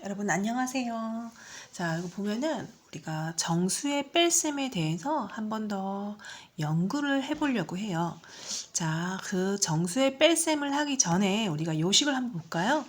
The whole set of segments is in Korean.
여러분 안녕하세요. 자, 이거 보면은 우리가 정수의 뺄셈에 대해서 한 번 더 연구를 해보려고 해요. 자, 그 정수의 뺄셈을 하기 전에 우리가 요식을 한번 볼까요?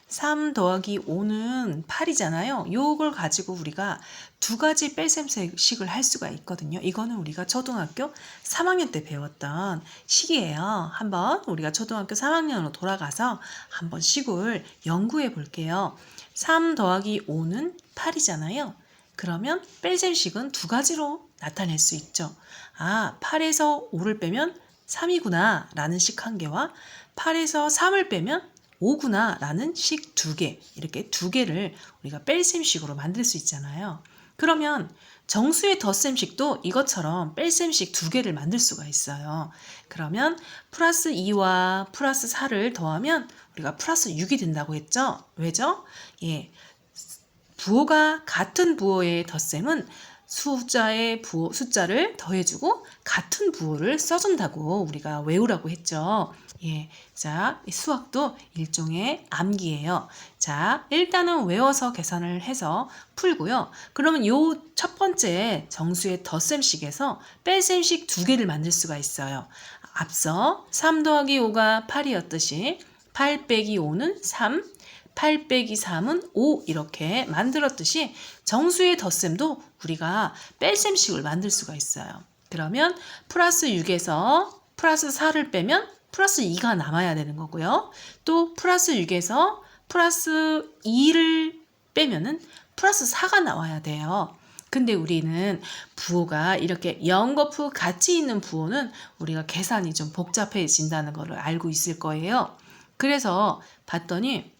3 더하기 5는 8이잖아요. 요걸 가지고 우리가 두 가지 뺄셈식을 할 수가 있거든요. 이거는 우리가 초등학교 3학년 때 배웠던 식이에요. 한번 우리가 초등학교 3학년으로 돌아가서 한번 식을 연구해 볼게요. 3 더하기 5는 8이잖아요. 그러면 뺄셈식은 두 가지로 나타낼 수 있죠. 8에서 5를 빼면 3이구나 라는 식 한 개와 8에서 3을 빼면 5구나 라는 식 두 개, 이렇게 두 개를 우리가 뺄셈식으로 만들 수 있잖아요. 그러면 정수의 덧셈식도 이것처럼 뺄셈식 두 개를 만들 수가 있어요. 그러면 플러스 2와 플러스 4를 더하면 우리가 플러스 6이 된다고 했죠? 왜죠? 예, 부호가 같은 부호의 덧셈은 숫자를 더해주고 같은 부호를 써준다고 우리가 외우라고 했죠. 예, 자, 수학도 일종의 암기예요. 자, 일단은 외워서 계산을 해서 풀고요. 그러면 요 첫 번째 정수의 덧셈식에서 뺄셈식 두 개를 만들 수가 있어요. 앞서 3 더하기 5가 8이었듯이 8 빼기 5는 3, 8 빼기 3은 5 이렇게 만들었듯이 정수의 덧셈도 우리가 뺄셈식을 만들 수가 있어요. 그러면 플러스 6에서 플러스 4를 빼면 플러스 2가 남아야 되는 거고요. 또 플러스 6에서 플러스 2를 빼면은 플러스 4가 나와야 돼요. 근데 우리는 부호가 이렇게 연거푸 같이 있는 부호는 우리가 계산이 좀 복잡해진다는 것을 알고 있을 거예요. 그래서 봤더니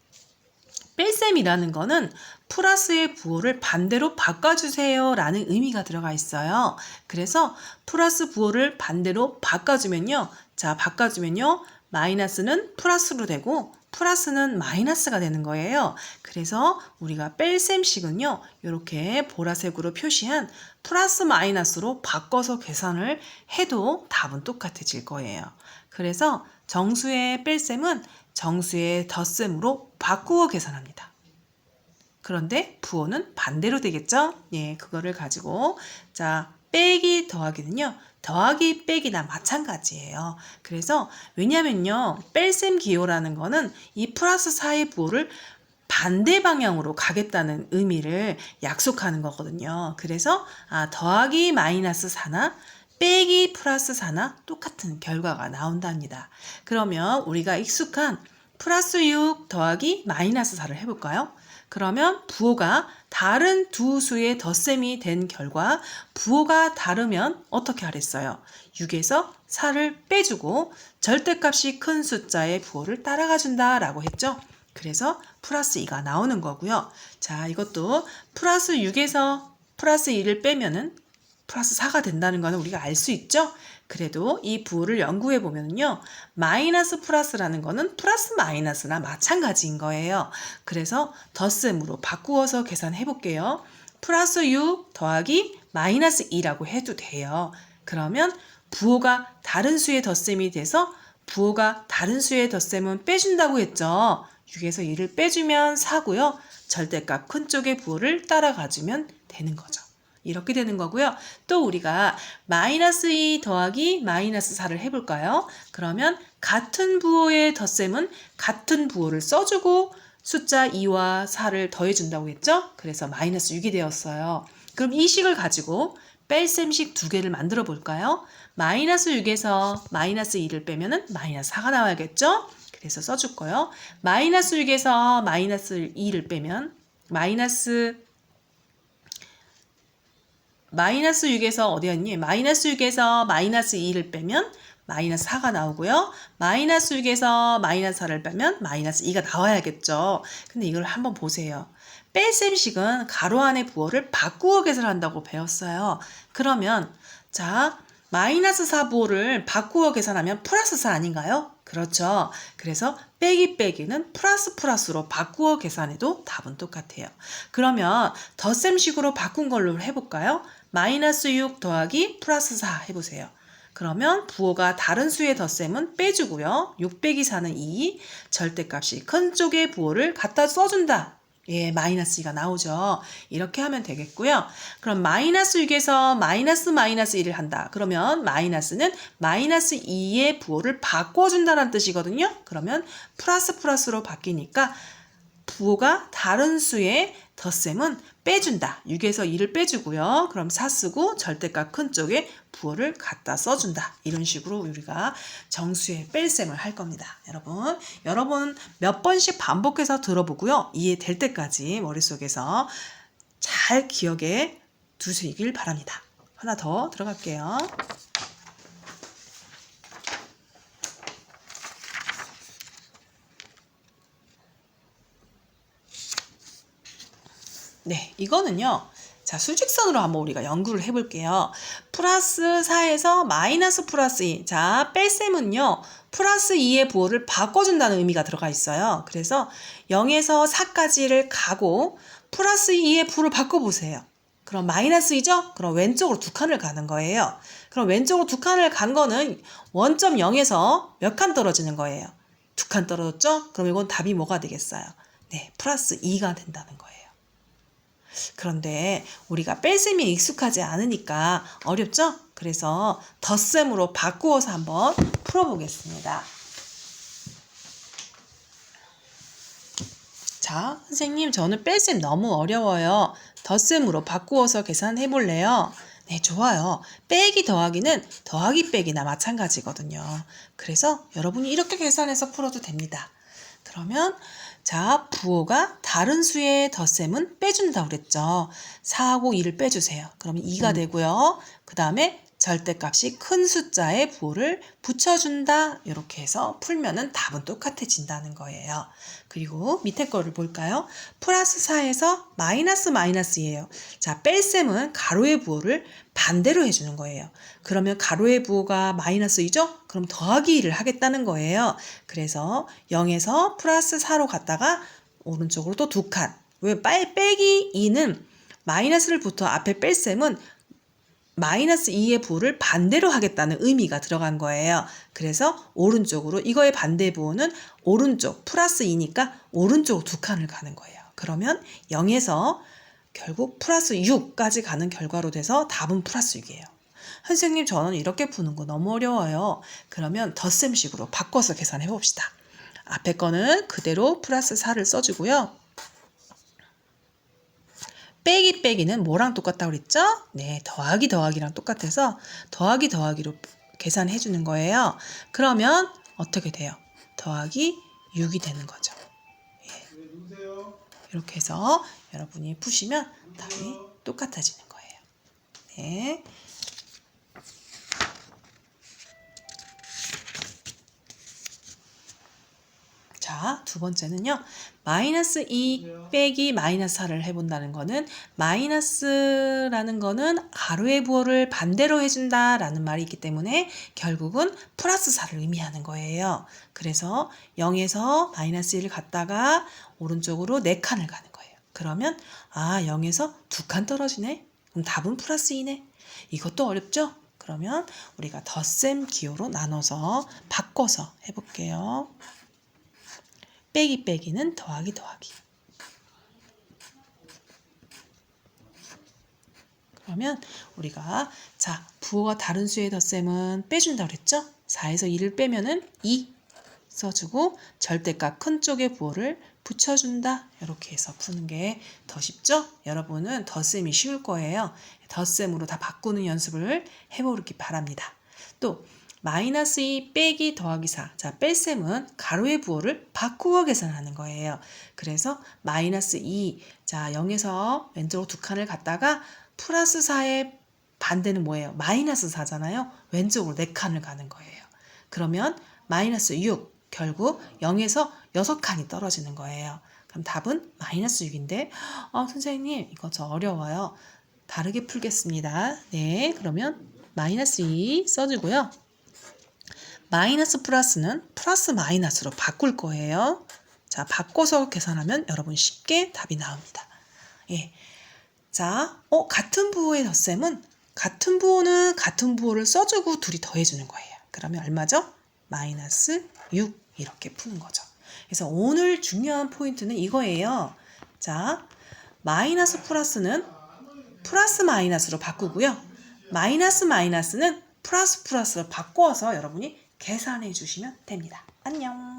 뺄셈이라는 거는 플러스의 부호를 반대로 바꿔주세요 라는 의미가 들어가 있어요. 그래서 플러스 부호를 반대로 바꿔주면요. 자, 바꿔주면요. 마이너스는 플러스로 되고 플러스는 마이너스가 되는 거예요. 그래서 우리가 뺄셈식은요. 이렇게 보라색으로 표시한 플러스 마이너스로 바꿔서 계산을 해도 답은 똑같아질 거예요. 그래서 정수의 뺄셈은 정수의 덧셈으로 바꾸어 계산합니다. 그런데 부호는 반대로 되겠죠? 예, 그거를 가지고 자, 빼기 더하기는요. 더하기 빼기나 마찬가지예요. 그래서 왜냐면요. 뺄셈 기호라는 거는 이 플러스 4의 부호를 반대 방향으로 가겠다는 의미를 약속하는 거거든요. 그래서 더하기 마이너스 4나 빼기 플러스 4나 똑같은 결과가 나온답니다. 그러면 우리가 익숙한 플러스 6 더하기 마이너스 4를 해볼까요? 그러면 부호가 다른 두 수의 덧셈이 된 결과 부호가 다르면 어떻게 하랬어요? 6에서 4를 빼주고 절대값이 큰 숫자의 부호를 따라가 준다라고 했죠. 그래서 플러스 2가 나오는 거고요. 자, 이것도 플러스 6에서 플러스 2를 빼면은 플러스 4가 된다는 거는 우리가 알 수 있죠? 그래도 이 부호를 연구해 보면요. 마이너스 플러스라는 거는 플러스 마이너스나 마찬가지인 거예요. 그래서 덧셈으로 바꾸어서 계산해 볼게요. 플러스 6 더하기 마이너스 2라고 해도 돼요. 그러면 부호가 다른 수의 덧셈이 돼서 부호가 다른 수의 덧셈은 빼준다고 했죠. 6에서 2를 빼주면 4고요. 절대값 큰 쪽의 부호를 따라가주면 되는 거죠. 이렇게 되는 거고요. 또 우리가 마이너스 2 더하기 마이너스 4를 해볼까요? 그러면 같은 부호의 덧셈은 같은 부호를 써주고 숫자 2와 4를 더해준다고 했죠? 그래서 마이너스 6이 되었어요. 그럼 이 식을 가지고 뺄셈식 두 개를 만들어 볼까요? 마이너스 6에서 마이너스 2를 빼면은 마이너스 4가 나와야겠죠? 그래서 써줄 거예요. 마이너스 6에서 마이너스 2를 빼면 마이너스 6에서 어디였니? 마이너스 6에서 마이너스 2를 빼면 마이너스 4가 나오고요. 마이너스 6에서 마이너스 4를 빼면 마이너스 2가 나와야겠죠. 근데 이걸 한번 보세요. 뺄셈식은 가로 안의 부호를 바꾸어 계산한다고 배웠어요. 그러면 자, 마이너스 4 부호를 바꾸어 계산하면 플러스 4 아닌가요? 그렇죠. 그래서 빼기 빼기는 플러스 플러스로 바꾸어 계산해도 답은 똑같아요. 그러면 덧셈식으로 바꾼 걸로 해볼까요? 마이너스 6 더하기 플러스 4 해보세요. 그러면 부호가 다른 수의 덧셈은 빼주고요. 6 빼기 4는 2, 절대값이 큰 쪽의 부호를 갖다 써준다. 예, 마이너스 2가 나오죠. 이렇게 하면 되겠고요. 그럼 마이너스 6에서 마이너스 1을 한다. 그러면 마이너스는 마이너스 2의 부호를 바꿔준다는 뜻이거든요. 그러면 플러스로 바뀌니까 부호가 다른 수의 덧셈은 빼준다. 6에서 2를 빼주고요. 그럼 4 쓰고 절대값 큰 쪽에 부호를 갖다 써준다. 이런 식으로 우리가 정수의 뺄셈을 할 겁니다. 여러분 몇 번씩 반복해서 들어보고요. 이해될 때까지 머릿속에서 잘 기억해 두시길 바랍니다. 하나 더 들어갈게요. 네, 이거는요. 자, 수직선으로 한번 우리가 연구를 해볼게요. 플러스 4에서 마이너스 플러스 2. 자, 뺄셈은요. 플러스 2의 부호를 바꿔준다는 의미가 들어가 있어요. 그래서 0에서 4까지를 가고 플러스 2의 부호를 바꿔보세요. 그럼 마이너스 2죠? 그럼 왼쪽으로 2칸을 가는 거예요. 그럼 왼쪽으로 2칸을 간 거는 원점 0에서 몇 칸 떨어지는 거예요? 2칸 떨어졌죠? 그럼 이건 답이 뭐가 되겠어요? 네, 플러스 2가 된다는 거예요. 그런데 우리가 뺄셈이 익숙하지 않으니까 어렵죠? 그래서 덧셈으로 바꾸어서 한번 풀어보겠습니다. 자, 선생님 저는 뺄셈 너무 어려워요. 덧셈으로 바꾸어서 계산해 볼래요? 네, 좋아요. 빼기 더하기는 더하기 빼기나 마찬가지거든요. 그래서 여러분이 이렇게 계산해서 풀어도 됩니다. 그러면 자, 부호가 다른 수의 덧셈은 빼준다고 그랬죠. 4하고 2를 빼주세요. 그러면 2가 되고요. 그 다음에 절대값이 큰 숫자의 부호를 붙여준다. 이렇게 해서 풀면은 답은 똑같아진다는 거예요. 그리고 밑에 거를 볼까요? 플러스 4에서 마이너스이에요. 자, 뺄셈은 가로의 부호를 반대로 해주는 거예요. 그러면 가로의 부호가 마이너스 2죠? 그럼 더하기 2를 하겠다는 거예요. 그래서 0에서 플러스 4로 갔다가 오른쪽으로 또 2칸. 왜 빼기 2는 마이너스를 붙어 앞에 뺄셈은 마이너스 2의 부호를 반대로 하겠다는 의미가 들어간 거예요. 그래서 오른쪽으로 이거의 반대 부호는 오른쪽 플러스 2니까 오른쪽 2칸을 가는 거예요. 그러면 0에서 결국 플러스 6까지 가는 결과로 돼서 답은 플러스 6이에요. 선생님 저는 이렇게 푸는 거 너무 어려워요. 그러면 덧셈식으로 바꿔서 계산해 봅시다. 앞에 거는 그대로 플러스 4를 써주고요. 빼기는 뭐랑 똑같다고 그랬죠? 네, 더하기랑 똑같아서 더하기로 계산해 주는 거예요. 그러면 어떻게 돼요? 더하기 6이 되는 거죠. 예. 이렇게 해서 여러분이 푸시면 답이 똑같아지는 거예요. 네. 자, 두 번째는요. 마이너스 2 빼기 마이너스 4를 해본다는 거는 마이너스라는 거는 가로의 부호를 반대로 해준다라는 말이 있기 때문에 결국은 플러스 4를 의미하는 거예요. 그래서 0에서 마이너스 1을 갔다가 오른쪽으로 4칸을 가는 거예요. 그러면 0에서 2칸 떨어지네? 그럼 답은 플러스 2네? 이것도 어렵죠? 그러면 우리가 덧셈 기호로 나눠서 바꿔서 해볼게요. 빼기는 더하기. 그러면 우리가 자, 부호가 다른 수의 덧셈은 빼준다고 그랬죠? 4에서 2를 빼면은 2 써주고 절대값 큰 쪽의 부호를 붙여준다. 이렇게 해서 푸는 게 더 쉽죠? 여러분은 덧셈이 쉬울 거예요. 덧셈으로 다 바꾸는 연습을 해보기 바랍니다. 또 마이너스 2 빼기 더하기 4. 자, 뺄셈은 가로의 부호를 바꾸어 계산하는 거예요. 그래서 마이너스 2. 자, 0에서 왼쪽으로 2칸을 갔다가 플러스 4의 반대는 뭐예요? 마이너스 4잖아요. 왼쪽으로 4칸을 가는 거예요. 그러면 마이너스 6. 결국 0에서 6칸이 떨어지는 거예요. 그럼 답은 마이너스 6인데 선생님 이거 저 어려워요. 다르게 풀겠습니다. 네, 그러면 마이너스 2 써주고요. 마이너스 플러스는 플러스 마이너스로 바꿀 거예요. 자, 바꿔서 계산하면 여러분 쉽게 답이 나옵니다. 예. 자, 같은 부호의 덧셈은 같은 부호는 같은 부호를 써주고 둘이 더해주는 거예요. 그러면 얼마죠? 마이너스 6 이렇게 푸는 거죠. 그래서 오늘 중요한 포인트는 이거예요. 자, 마이너스 플러스는 플러스 마이너스로 바꾸고요. 마이너스 마이너스는 플러스 플러스로 바꿔서 여러분이 계산해 주시면 됩니다. 안녕.